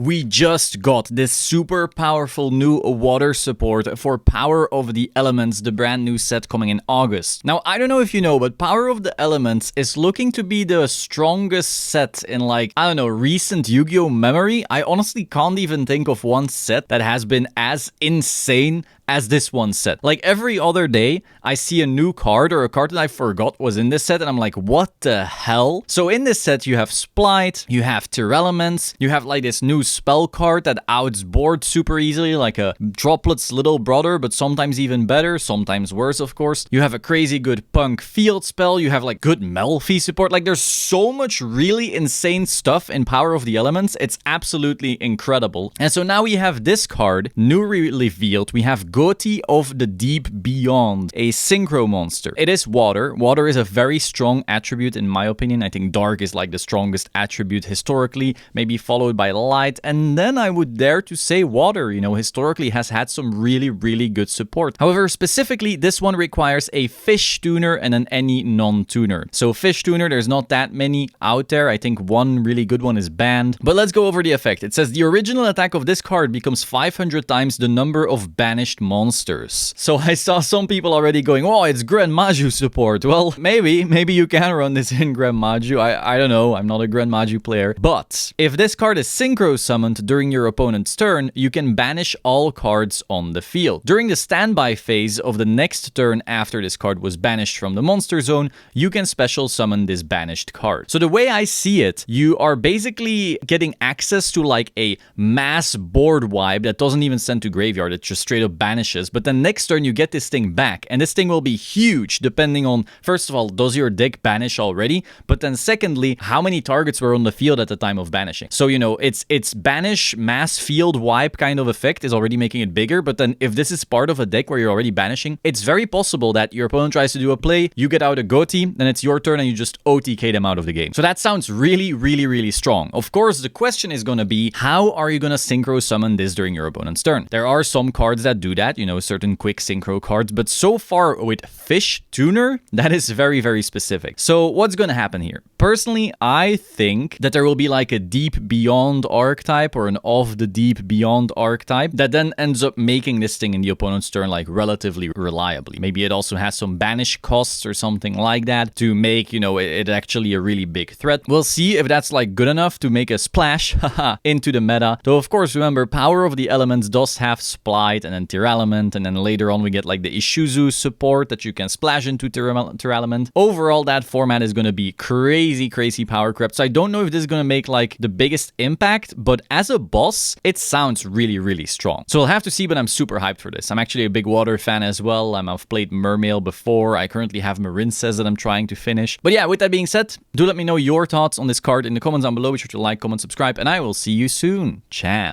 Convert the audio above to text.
We just got this super powerful new water support for Power of the Elements, the brand new set coming in August. Now, I don't know if you know, but Power of the Elements is looking to be the strongest set in recent Yu-Gi-Oh memory. I honestly can't even think of one set that has been as insane as this one set. Like every other day, I see a new card or a card that I forgot was in this set and I'm like, what the hell? So in this set, you have Splight, you have Tearlaments, you have like this new spell card that outs board super easily, like a Droplet's little brother, but sometimes even better, sometimes worse, of course. You have a crazy good Punk field spell, you have like good Melfi support. Like there's so much really insane stuff in Power of the Elements. It's absolutely incredible. And so now we have this card, newly revealed. We have Goti of the Deep Beyond, a synchro monster. It is water. Water is a very strong attribute in my opinion. I think dark is like the strongest attribute historically, maybe followed by light, and then I would dare to say water, historically has had some really, really good support. However, specifically, this one requires a fish tuner and an any non-tuner. So fish tuner, there's not that many out there. I think one really good one is banned. But let's go over the effect. It says the original attack of this card becomes 500 times the number of banished monsters. So I saw some people already going, oh, it's Grand Maju support. Well, maybe you can run this in Grand Maju. I don't know. I'm not a Grand Maju player. But if this card is synchro summoned during your opponent's turn, you can banish all cards on the field. During the standby phase of the next turn after this card was banished from the monster zone, you can special summon this banished card. So the way I see it, you are basically getting access to like a mass board wipe that doesn't even send to graveyard. It just straight up banishes. But then next turn you get this thing back, and this thing will be huge depending on, first of all, does your deck banish already? But then secondly, how many targets were on the field at the time of banishing? So, it's banish mass field wipe kind of effect is already making it bigger. But then if this is part of a deck where you're already banishing, it's very possible that your opponent tries to do a play, you get out a Goti, then it's your turn and you just OTK them out of the game. So that sounds really, really, really strong. Of course, the question is going to be, how are you going to synchro summon this during your opponent's turn? There are some cards that do that, certain quick synchro cards, but so far with Fish Tuner, that is very, very specific. So what's going to happen here? Personally, I think that there will be like a Deep Beyond archetype or an Of the Deep Beyond archetype that then ends up making this thing in the opponent's turn like relatively reliably. Maybe it also has some banish costs or something like that to make, it actually a really big threat. We'll see if that's like good enough to make a splash into the meta. Though of course, remember, Power of the Elements does have Splight and then Tearlament, and then later on we get like the Ishizu support that you can splash into Tearlament. Overall, that format is going to be crazy power crept. So I don't know if this is going to make like the biggest impact, but as a boss, it sounds really, really strong. So we'll have to see, but I'm super hyped for this. I'm actually a big water fan as well. I've played Mermail before. I currently have Marincess that I'm trying to finish. But yeah, with that being said, do let me know your thoughts on this card in the comments down below. Be sure to like, comment, subscribe, and I will see you soon. Ciao.